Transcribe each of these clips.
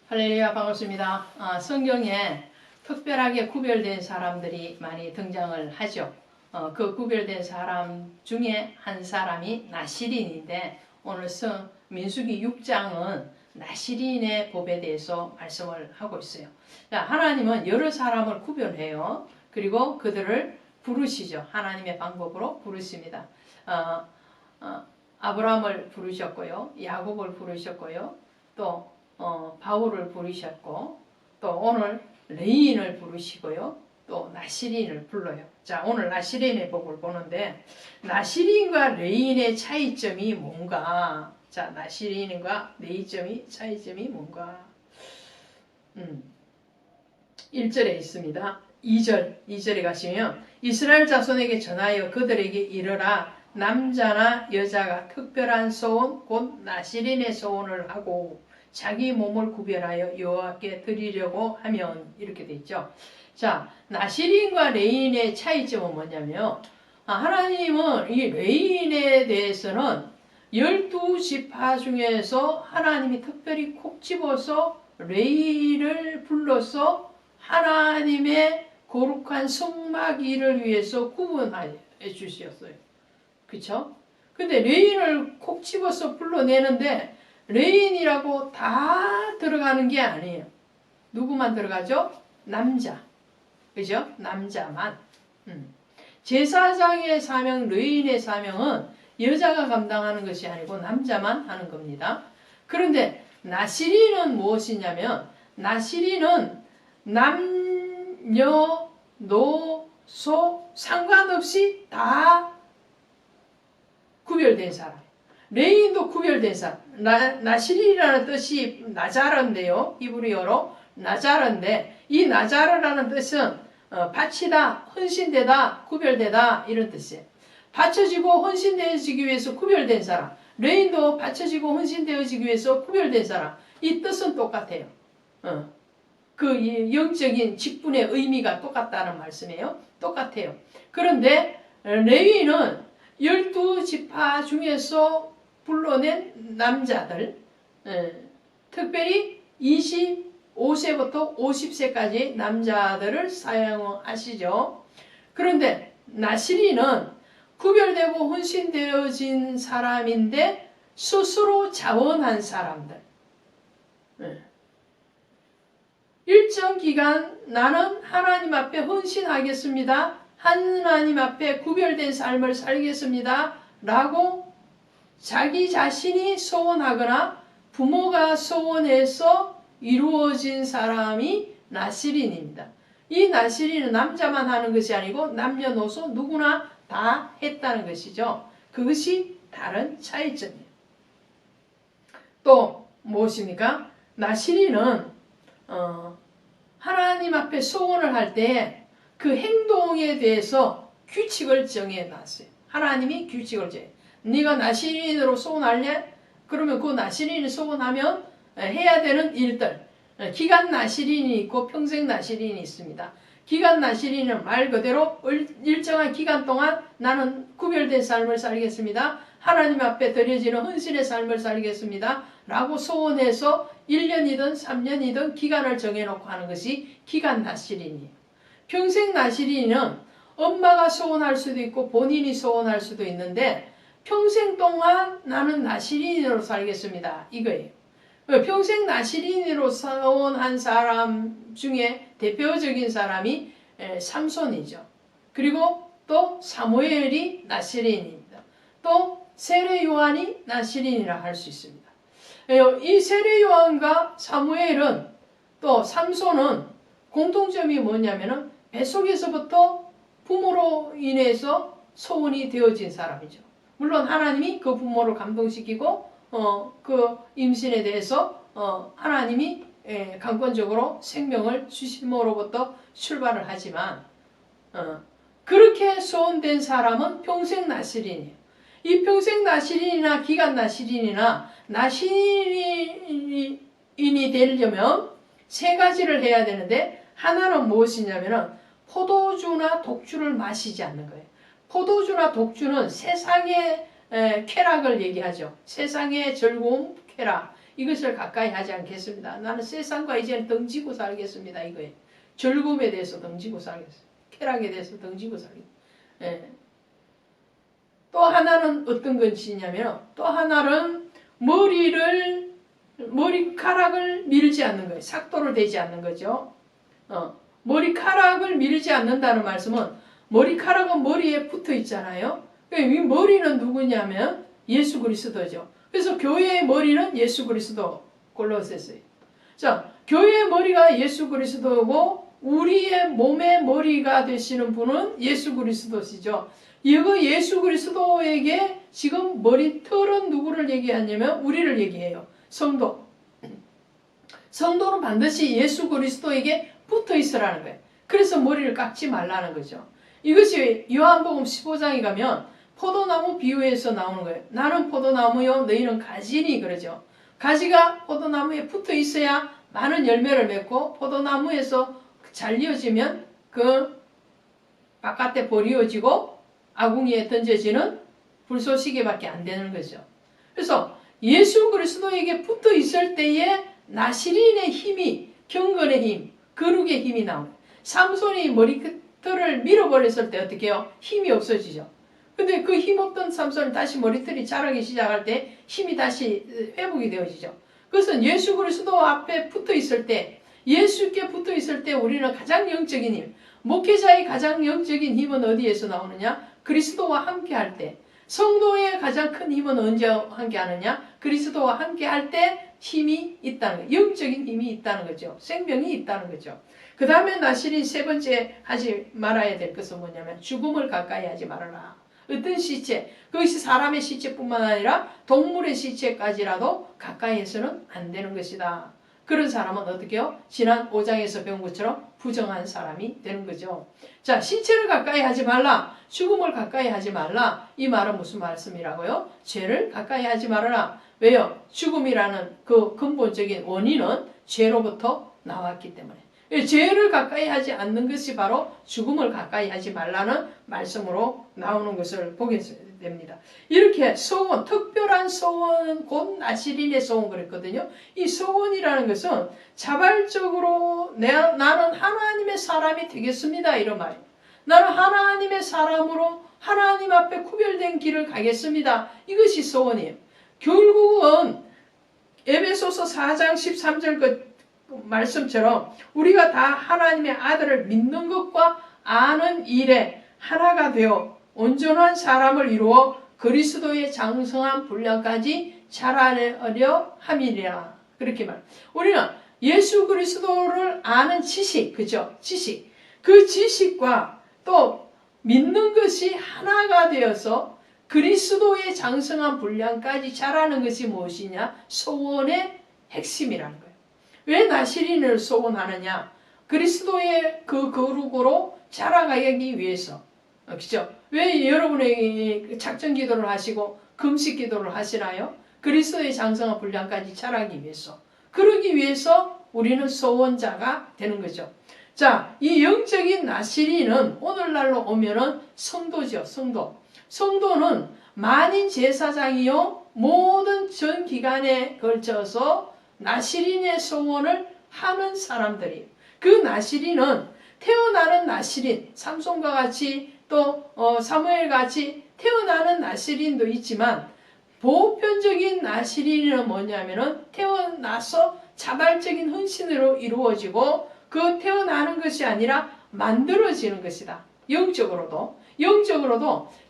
할렐루야, 반갑습니다. 성경에 특별하게 구별된 사람들이 많이 등장을 하죠. 그 구별된 사람 중에 한 사람이 나시린인데 오늘 민수기 6장은 나시린의 법에 대해서 말씀을 하고 있어요. 자, 하나님은 여러 사람을 구별해요. 그리고 그들을 부르시죠. 하나님의 방법으로 부르십니다. 아브라함을 부르셨고요. 야곱을 부르셨고요. 또 바울을 부르셨고, 또 오늘 레인을 부르시고요. 또 나시린을 불러요. 자, 오늘 나시린의 법을 보는데 나시린과 레인의 차이점이 뭔가? 자, 나시린과 레인의 차이점이 뭔가? 1절에 있습니다. 2절에 가시면 이스라엘 자손에게 전하여 그들에게 이르라. 남자나 여자가 특별한 소원 곧 나시린의 소원을 하고 자기 몸을 구별하여 여호와께 드리려고 하면, 이렇게 돼 있죠. 자, 나시린과 레인의 차이점은 뭐냐면 하나님은 이 레인에 대해서는 12지파 중에서 하나님이 특별히 콕 집어서 레인을 불러서 하나님의 거룩한 성막일을 위해서 구분해 주셨어요. 그쵸? 근데 레인을 콕 집어서 불러내는데 레인이라고 다 들어가는 게 아니에요. 누구만 들어가죠? 남자. 그죠? 남자만. 제사장의 사명, 레인의 사명은 여자가 감당하는 것이 아니고 남자만 하는 겁니다. 그런데 나시린은 무엇이냐면 나시린은 남녀, 노, 소 상관없이 다 구별된 사람. 레인도 구별된 사람. 나시린이라는 뜻이 나자르인데요. 히브리어로 나자르인데 이 나자르라는 뜻은 바치다, 헌신되다, 구별되다 이런 뜻이에요. 바쳐지고 헌신되어지기 위해서 구별된 사람. 레인도 바쳐지고 헌신되어지기 위해서 구별된 사람. 이 뜻은 똑같아요. 그 영적인 직분의 의미가 똑같다는 말씀이에요. 똑같아요. 그런데 레위는 12지파 중에서 불러낸 남자들, 특별히 25세부터 50세까지 남자들을 사용하시죠. 그런데 나시린은 구별되고 헌신되어진 사람인데 스스로 자원한 사람들. 일정 기간 나는 하나님 앞에 헌신하겠습니다. 하나님 앞에 구별된 삶을 살겠습니다. 라고 자기 자신이 소원하거나 부모가 소원해서 이루어진 사람이 나시린입니다. 이 나시린은 남자만 하는 것이 아니고 남녀노소 누구나 다 했다는 것이죠. 그것이 다른 차이점이에요. 또 무엇입니까? 나시린은 하나님 앞에 소원을 할 때 그 행동에 대해서 규칙을 정해놨어요. 하나님이 규칙을 정해. 네가 나시린으로 소원할래? 그러면 그 나시린이 소원하면 해야 되는 일들. 기간 나시린이 있고 평생 나시린이 있습니다. 기간 나시린은 말 그대로 일정한 기간 동안 나는 구별된 삶을 살겠습니다. 하나님 앞에 드려지는 헌신의 삶을 살겠습니다. 라고 소원해서 1년이든 3년이든 기간을 정해놓고 하는 것이 기간 나시린이에요. 평생 나시린은 엄마가 소원할 수도 있고 본인이 소원할 수도 있는데 평생 동안 나는 나시린으로 살겠습니다. 이거예요. 평생 나시린으로 소원한 사람 중에 대표적인 사람이 삼손이죠. 그리고 또 사무엘이 나시린입니다. 또 세례 요한이 나시린이라 할 수 있습니다. 이 세례 요한과 사무엘은 또 삼손은 공통점이 뭐냐면은 뱃속에서부터 부모로 인해서 소원이 되어진 사람이죠. 물론 하나님이 그 부모를 감동시키고 그 임신에 대해서 하나님이 강권적으로 생명을 주심으로부터 출발을 하지만 그렇게 소원된 사람은 평생 나시린이에요. 이 평생 나시린이나 기간 나시린이나 나시린이 되려면 세 가지를 해야 되는데 하나는 무엇이냐면은 포도주나 독주를 마시지 않는 거예요. 포도주나 독주는 세상의 쾌락을 얘기하죠. 세상의 즐거움, 쾌락. 이것을 가까이 하지 않겠습니다. 나는 세상과 이제는 등지고 살겠습니다. 이거예요. 즐거움에 대해서 등지고 살겠습니다. 쾌락에 대해서 등지고 살겠습니다. 예. 또 하나는 어떤 것이냐면 또 하나는 머리카락을 밀지 않는 거예요. 삭도를 대지 않는 거죠. 머리카락을 밀지 않는다는 말씀은 머리카락은 머리에 붙어 있잖아요. 이 머리는 누구냐면 예수 그리스도죠. 그래서 교회의 머리는 예수 그리스도. 골로새서에. 자, 교회의 머리가 예수 그리스도고 우리의 몸의 머리가 되시는 분은 예수 그리스도시죠. 이거 예수 그리스도에게 지금 머리털은 누구를 얘기하냐면 우리를 얘기해요. 성도. 성도는 반드시 예수 그리스도에게 붙어 있으라는 거예요. 그래서 머리를 깎지 말라는 거죠. 이것이 요한복음 15장에 가면 포도나무 비유에서 나오는 거예요. 나는 포도나무요 너희는 가지니 그러죠. 가지가 포도나무에 붙어 있어야 많은 열매를 맺고 포도나무에서 잘려지면 그 바깥에 버리어지고 아궁이에 던져지는 불쏘시개밖에 안 되는 거죠. 그래서 예수 그리스도에게 붙어 있을 때에 나시린의 힘이, 경건의 힘, 거룩의 힘이 나옵니다. 삼손이 머리털을 밀어버렸을 때 어떻게 해요? 힘이 없어지죠. 근데 그 힘없던 삼손이 다시 머리털이 자라기 시작할 때 힘이 다시 회복이 되어지죠. 그것은 예수 그리스도 앞에 붙어 있을 때, 예수께 붙어 있을 때 우리는 가장 영적인 힘, 목회자의 가장 영적인 힘은 어디에서 나오느냐? 그리스도와 함께 할 때. 성도의 가장 큰 힘은 언제 함께 하느냐? 그리스도와 함께 할 때 힘이 있다는 거예요. 영적인 힘이 있다는 거죠. 생명이 있다는 거죠. 그 다음에 나시린 세 번째 하지 말아야 될 것은 뭐냐면 죽음을 가까이 하지 말아라. 어떤 시체, 그것이 사람의 시체뿐만 아니라 동물의 시체까지라도 가까이 해서는 안 되는 것이다. 그런 사람은 어떻게 해요? 지난 5장에서 배운 것처럼 부정한 사람이 되는 거죠. 자, 신체를 가까이 하지 말라. 죽음을 가까이 하지 말라. 이 말은 무슨 말씀이라고요? 죄를 가까이 하지 말아라. 왜요? 죽음이라는 그 근본적인 원인은 죄로부터 나왔기 때문에. 죄를 가까이 하지 않는 것이 바로 죽음을 가까이 하지 말라는 말씀으로 나오는 것을 보게 됩니다. 이렇게 소원, 특별한 소원, 곧 나시린의 소원 그랬거든요. 이 소원이라는 것은 자발적으로 나는 하나님의 사람이 되겠습니다. 이런 말이에요. 나는 하나님의 사람으로 하나님 앞에 구별된 길을 가겠습니다. 이것이 소원이에요. 결국은 에베소서 4장 13절 그 말씀처럼 우리가 다 하나님의 아들을 믿는 것과 아는 일에 하나가 되어 온전한 사람을 이루어 그리스도의 장성한 분량까지 자라려 함이라. 그렇게 말. 우리는 예수 그리스도를 아는 지식, 그죠? 지식. 그 지식과 또 믿는 것이 하나가 되어서 그리스도의 장성한 분량까지 자라는 것이 무엇이냐? 소원의 핵심이라는 거예요. 왜 나시린을 소원하느냐? 그리스도의 그 거룩으로 자라가기 위해서. 그죠? 왜 여러분의 작정 기도를 하시고 금식 기도를 하시나요? 그리스도의 장성한 분량까지 자라기 위해서. 그러기 위해서 우리는 소원자가 되는 거죠. 자, 이 영적인 나시린은 오늘날로 오면은 성도죠, 성도. 성도는 만인 제사장이요 모든 전 기간에 걸쳐서 나시린의 소원을 하는 사람들이에요. 그 나시린은 태어나는 나시린, 삼손과 같이 또 사무엘 같이 태어나는 나시린도 있지만 보편적인 나시린은 뭐냐면은 태어나서 자발적인 헌신으로 이루어지고 그 태어나는 것이 아니라 만들어지는 것이다. 영적으로도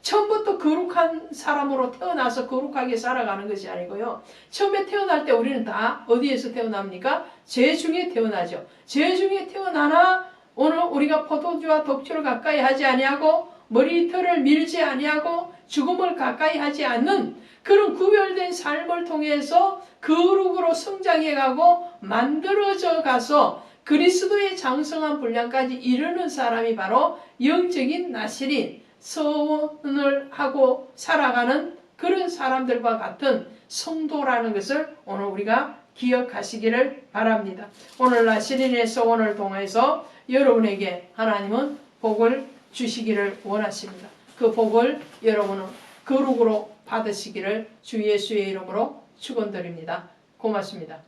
처음부터 거룩한 사람으로 태어나서 거룩하게 살아가는 것이 아니고요. 처음에 태어날 때 우리는 다 어디에서 태어납니까? 죄 중에 태어나죠. 죄 중에 태어나나 오늘 우리가 포도주와 독주를 가까이 하지 아니하고 머리털을 밀지 아니하고 죽음을 가까이 하지 않는 그런 구별된 삶을 통해서 거룩으로 성장해가고 만들어져 가서 그리스도의 장성한 분량까지 이르는 사람이 바로 영적인 나시린, 소원을 하고 살아가는 그런 사람들과 같은 성도라는 것을 오늘 우리가 기억하시기를 바랍니다. 오늘 나시린의 소원을 통해서 여러분에게 하나님은 복을 주시기를 원하십니다. 그 복을 여러분은 거룩으로 받으시기를 주 예수의 이름으로 축원드립니다. 고맙습니다.